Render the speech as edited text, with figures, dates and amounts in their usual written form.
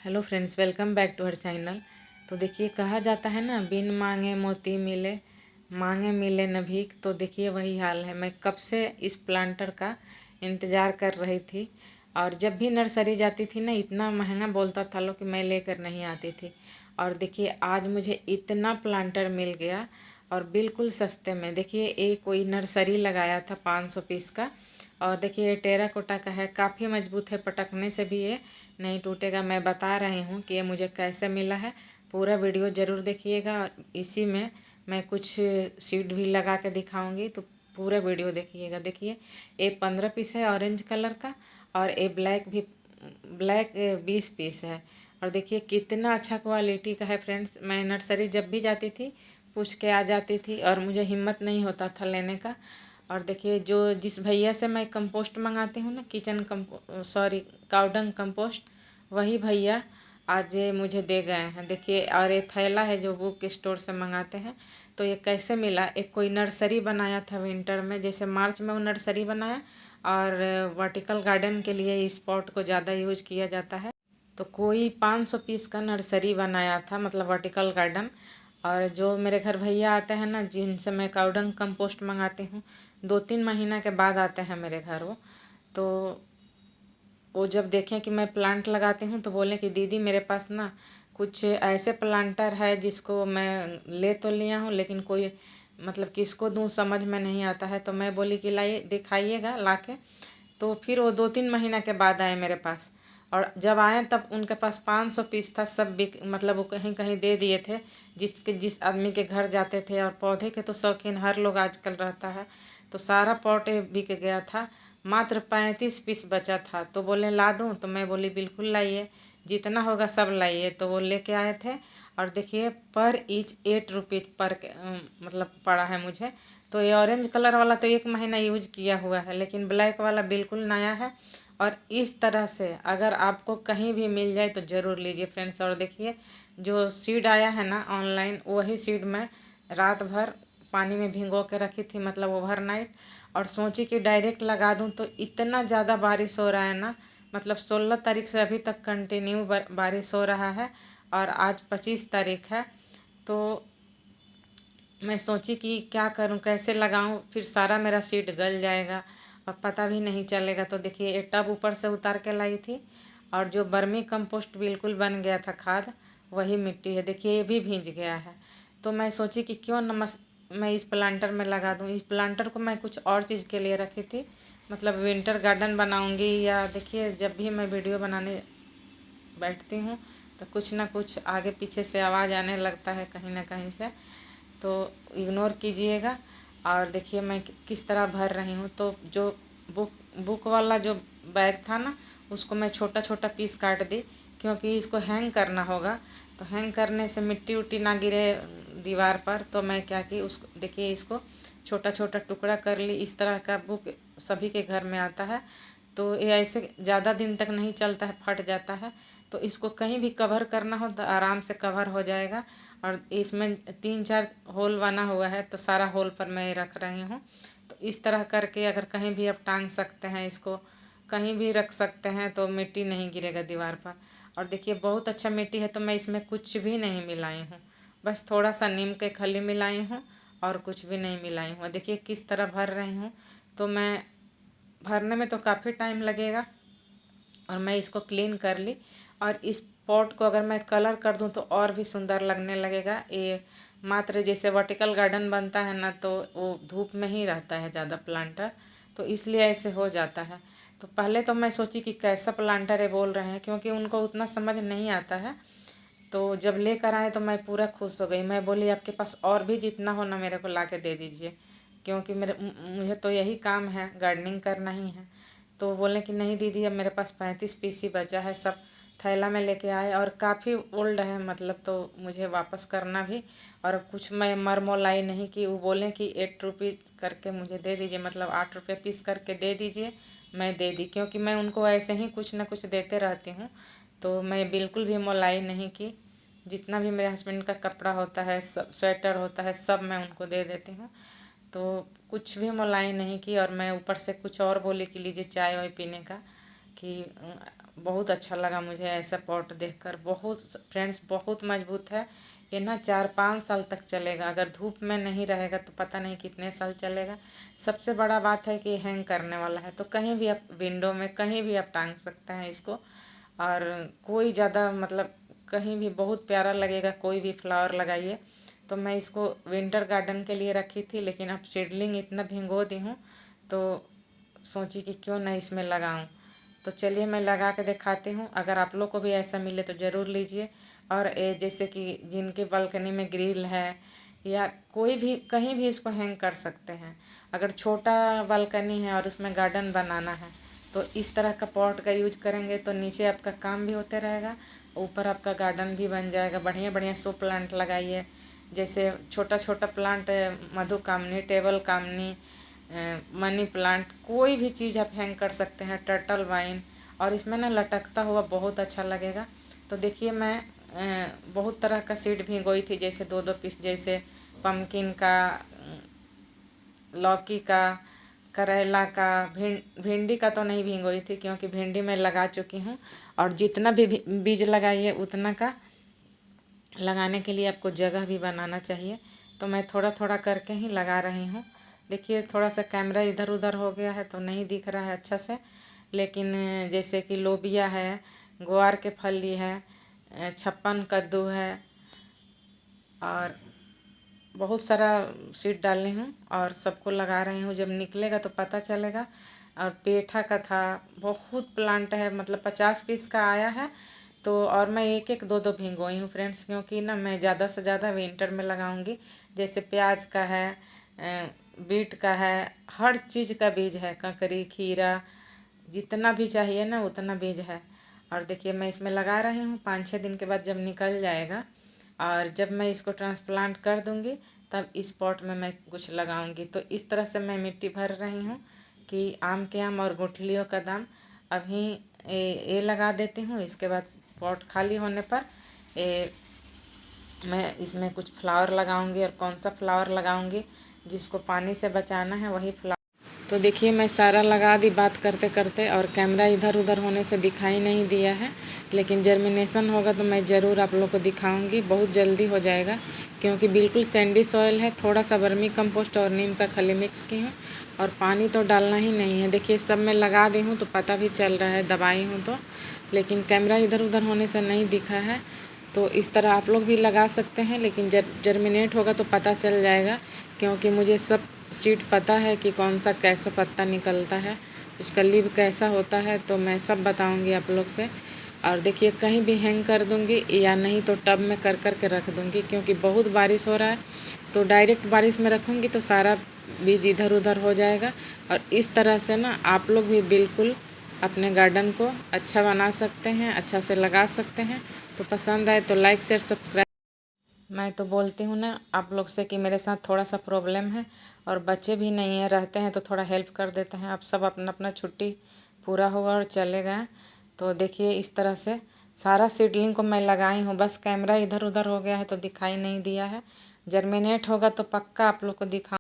Hello friends, welcome back to our channel. तो देखिए, कहा जाता है ना, बिन मांगे मोती मिले, मांगे मिले न भीख। तो देखिए वही हाल है। मैं कब से इस प्लांटर का इंतज़ार कर रही थी, और जब भी नर्सरी जाती थी ना, इतना महंगा बोलता था लोग कि मैं लेकर नहीं आती थी। और देखिए आज मुझे इतना प्लांटर मिल गया, और बिल्कुल सस्ते में। देखिए एक कोई नर्सरी लगाया था 500 पीस का, और देखिए ये टेराकोटा का है, काफ़ी मजबूत है, पटकने से भी ये नहीं टूटेगा। मैं बता रही हूँ कि ये मुझे कैसे मिला है। पूरा वीडियो ज़रूर देखिएगा, और इसी में मैं कुछ सीड भी लगा के दिखाऊंगी, तो पूरा वीडियो देखिएगा। देखिए ये 15 पीस है ऑरेंज कलर का, और ये ब्लैक भी, ब्लैक 20 पीस है। और देखिए कितना अच्छा क्वालिटी का है फ्रेंड्स। मैं नर्सरी जब भी जाती थी पूछ के आ जाती थी, और मुझे हिम्मत नहीं होता था लेने का। और देखिए जो जिस भैया से मैं कंपोस्ट मंगाती हूँ ना, किचन कंपो सॉरी काउडंग कंपोस्ट, वही भैया आज ये मुझे दे गए हैं। देखिए, और ये थैला है जो बुक स्टोर से मंगाते हैं। तो ये कैसे मिला, एक कोई नर्सरी बनाया था विंटर में, जैसे मार्च में वो नर्सरी बनाया, और वर्टिकल गार्डन के लिए इस पॉट को ज़्यादा यूज किया जाता है। तो कोई 500 पीस का नर्सरी बनाया था, मतलब वर्टिकल गार्डन। और जो मेरे घर भैया आते हैं ना, जिनसे मैं काउडंग कंपोस्ट मंगाती हूँ, 2-3 महीना के बाद आते हैं मेरे घर वो। तो वो जब देखें कि मैं प्लांट लगाती हूँ, तो बोले कि दीदी मेरे पास ना कुछ ऐसे प्लांटर है जिसको मैं ले तो लिया हूँ, लेकिन कोई मतलब किसको दूँ समझ में नहीं आता है। तो मैं बोली कि लाइए दिखाइएगा ला के। तो फिर वो 2-3 महीना के बाद आए मेरे पास, और जब आए तब उनके पास 500 पीस था। सब बिक, मतलब वो कहीं कहीं दे दिए थे, जिस आदमी के घर जाते थे। और पौधे के तो शौकीन हर लोग आजकल रहता है, तो सारा पॉट बिक गया था। मात्र 35 पीस बचा था। तो बोले ला दूँ, तो मैं बोली बिल्कुल लाइए, जितना होगा सब लाइए। तो वो लेके आए थे, और देखिए पर ईच 8 रुपीज़ पर मतलब पड़ा है मुझे। तो ये ऑरेंज कलर वाला तो 1 महीना यूज किया हुआ है, लेकिन ब्लैक वाला बिल्कुल नया है। और इस तरह से अगर आपको कहीं भी मिल जाए तो ज़रूर लीजिए फ्रेंड्स। और देखिए जो सीड आया है ना ऑनलाइन, वही सीड मैं रात भर पानी में भिगो के रखी थी, मतलब ओवरनाइट। और सोची कि डायरेक्ट लगा दूं, तो इतना ज़्यादा बारिश हो रहा है ना, मतलब 16 तारीख से अभी तक कंटिन्यू बारिश हो रहा है, और आज 25 तारीख है। तो मैं सोची कि क्या करूं, कैसे लगाऊं, फिर सारा मेरा सीड गल जाएगा और पता भी नहीं चलेगा। तो देखिए ये टब ऊपर से उतार के लाई थी, और जो बर्मी कंपोस्ट बिल्कुल बन गया था खाद, वही मिट्टी है। देखिए ये भी भींज गया है। तो मैं सोची कि क्यों न मैं इस प्लांटर में लगा दूं। इस प्लांटर को मैं कुछ और चीज़ के लिए रखी थी, मतलब विंटर गार्डन बनाऊंगी, या देखिए जब भी मैं वीडियो बनाने बैठती हूँ तो कुछ ना कुछ आगे पीछे से आवाज़ आने लगता है कहीं ना कहीं से, तो इग्नोर कीजिएगा। और देखिए मैं किस तरह भर रही हूँ। तो जो बुक बुक वाला जो बैग था ना, उसको मैं छोटा छोटा पीस काट दी, क्योंकि इसको हैंग करना होगा। तो हैंग करने से मिट्टी उट्टी ना गिरे दीवार पर। तो मैं क्या की, उसको देखिए इसको छोटा छोटा टुकड़ा कर ली। इस तरह का बुक सभी के घर में आता है, तो ये ऐसे ज़्यादा दिन तक नहीं चलता है, फट जाता है। तो इसको कहीं भी कवर करना हो तो आराम से कवर हो जाएगा। और इसमें 3-4 होल बना हुआ है, तो सारा होल पर मैं रख रही हूँ। तो इस तरह करके अगर कहीं भी आप टांग सकते हैं इसको, कहीं भी रख सकते हैं, तो मिट्टी नहीं गिरेगा दीवार पर। और देखिए बहुत अच्छा मिट्टी है, तो मैं इसमें कुछ भी नहीं मिलाई हूँ, बस थोड़ा सा नीम के खली मिलाई हूँ, और कुछ भी नहीं मिलाई हूँ। देखिए किस तरह भर रही हूँ। तो मैं भरने में तो काफ़ी टाइम लगेगा, और मैं इसको क्लीन कर ली। और इस पॉट को अगर मैं कलर कर दूं तो और भी सुंदर लगने लगेगा। ये मात्र जैसे वर्टिकल गार्डन बनता है ना, तो वो धूप में ही रहता है ज़्यादा प्लांटर, तो इसलिए ऐसे हो जाता है। तो पहले तो मैं सोची कि कैसा प्लांटर है बोल रहे हैं, क्योंकि उनको उतना समझ नहीं आता है। तो जब लेकर आए तो मैं पूरा खुश हो गई। मैं बोली आपके पास और भी जितना हो ना मेरे को ला के दे दीजिए, क्योंकि मुझे तो यही काम है, गार्डनिंग करना ही है। तो बोले कि नहीं दीदी, अब मेरे पास 35 पीस ही बचा है। सब थैला में लेके आए, और काफ़ी ओल्ड है मतलब, तो मुझे वापस करना भी। और कुछ मैं मरमोलाई नहीं कि वो बोलें कि 8 रुपीज़ करके मुझे दे दीजिए, मतलब 8 रुपये पीस करके दे दीजिए। मैं दे दी, क्योंकि मैं उनको ऐसे ही कुछ ना कुछ देते रहती हूँ। तो मैं बिल्कुल भी मोलाई नहीं की। जितना भी मेरे हस्बैंड का कपड़ा होता है, सब स्वेटर होता है, सब मैं उनको दे देती हूँ। तो कुछ भी मोलाई नहीं की। और मैं ऊपर से कुछ और बोली कि लीजिए चाय वाय पीने का, कि बहुत अच्छा लगा मुझे ऐसा पॉट देखकर। बहुत फ्रेंड्स बहुत मजबूत है ये ना, 4-5 साल तक चलेगा। अगर धूप में नहीं रहेगा तो पता नहीं कितने साल चलेगा। सबसे बड़ा बात है कि हैंग करने वाला है, तो कहीं भी आप विंडो में कहीं भी आप टांग सकते हैं इसको। और कोई ज़्यादा मतलब कहीं भी बहुत प्यारा लगेगा, कोई भी फ्लावर लगाइए। तो मैं इसको विंटर गार्डन के लिए रखी थी, लेकिन अब सीडलिंग इतना भिगो दी हूँ तो सोची कि क्यों ना इसमें लगाऊं। तो चलिए मैं लगा के दिखाती हूँ। अगर आप लोग को भी ऐसा मिले तो ज़रूर लीजिए। और ये जैसे कि जिनके बालकनी में ग्रिल है या कोई भी कहीं भी इसको हैंग कर सकते हैं। अगर छोटा बालकनी है और उसमें गार्डन बनाना है तो इस तरह का पॉट का यूज करेंगे तो नीचे आपका काम भी होते रहेगा, ऊपर आपका गार्डन भी बन जाएगा। बढ़िया बढ़िया शो प्लांट लगाइए, जैसे छोटा छोटा प्लांट मधुकामनी, टेबल कामनी, मनी प्लांट, कोई भी चीज़ आप हैंग कर सकते हैं, टर्टल वाइन। और इसमें ना लटकता हुआ बहुत अच्छा लगेगा। तो देखिए मैं बहुत तरह का सीड भिगोई थी, जैसे 2-2 पीस, जैसे पम्पकिन का, लौकी का, करेला का, भिंडी का तो नहीं भिगोई थी क्योंकि भिंडी मैं लगा चुकी हूँ। और जितना भी बीज लगाइए उतना का लगाने के लिए आपको जगह भी बनाना चाहिए। तो मैं थोड़ा थोड़ा करके ही लगा रही हूँ। देखिए थोड़ा सा कैमरा इधर उधर हो गया है तो नहीं दिख रहा है अच्छा से, लेकिन जैसे कि लोबिया है, ग्वार के फली है, छप्पन कद्दू है, और बहुत सारा सीड डाली हूँ और सबको लगा रही हूँ। जब निकलेगा तो पता चलेगा। और पेठा का था, बहुत प्लांट है, मतलब 50 पीस का आया है। तो और मैं एक एक दो दो भिगोई हूँ फ्रेंड्स, क्योंकि ना मैं ज़्यादा से ज़्यादा विंटर में लगाऊंगी। जैसे प्याज का है, बीट का है, हर चीज़ का बीज है, ककड़ी, खीरा, जितना भी चाहिए ना उतना बीज है। और देखिए मैं इसमें लगा रही हूँ। 5-6 दिन के बाद जब निकल जाएगा और जब मैं इसको ट्रांसप्लांट कर दूँगी तब इस पॉट में मैं कुछ लगाऊंगी। तो इस तरह से मैं मिट्टी भर रही हूँ कि आम के आम और गुठलियों का दाम। अभी ये लगा देती हूँ, इसके बाद पॉट खाली होने पर मैं इसमें कुछ फ्लावर लगाऊंगी। और कौन सा फ्लावर लगाऊंगी, जिसको पानी से बचाना है वही फ्लावर। तो देखिए मैं सारा लगा दी बात करते करते, और कैमरा इधर उधर होने से दिखाई नहीं दिया है, लेकिन जर्मिनेशन होगा तो मैं ज़रूर आप लोग को दिखाऊंगी। बहुत जल्दी हो जाएगा क्योंकि बिल्कुल सैंडी सॉइल है। थोड़ा सा वर्मी कंपोस्ट और नीम का खली मिक्स की हूँ, और पानी तो डालना ही नहीं है। देखिए सब मैं लगा दी हूँ तो पता भी चल रहा है, दबाई हूँ तो, लेकिन कैमरा इधर उधर होने से नहीं दिखा है। तो इस तरह आप लोग भी लगा सकते हैं, लेकिन जर्मिनेट होगा तो पता चल जाएगा, क्योंकि मुझे सब सीड पता है कि कौन सा कैसा पत्ता निकलता है, उसका लीव कैसा होता है, तो मैं सब बताऊंगी आप लोग से। और देखिए कहीं भी हैंग कर दूंगी या नहीं तो टब में कर कर के रख दूंगी, क्योंकि बहुत बारिश हो रहा है। तो डायरेक्ट बारिश में रखूंगी तो सारा बीज इधर उधर हो जाएगा। और इस तरह से ना आप लोग भी बिल्कुल अपने गार्डन को अच्छा बना सकते हैं, अच्छा से लगा सकते हैं। तो पसंद आए तो लाइक शेयर सब्सक्राइब। मैं तो बोलती हूँ ना आप लोग से कि मेरे साथ थोड़ा सा प्रॉब्लम है और बच्चे भी नहीं है, रहते हैं तो थोड़ा हेल्प कर देते हैं। आप सब अपना अपना छुट्टी पूरा होगा और चले गए। तो देखिए इस तरह से सारा सीडलिंग को मैं लगाई हूँ, बस कैमरा इधर उधर हो गया है तो दिखाई नहीं दिया है। जर्मिनेट होगा तो पक्का आप लोग को दिखा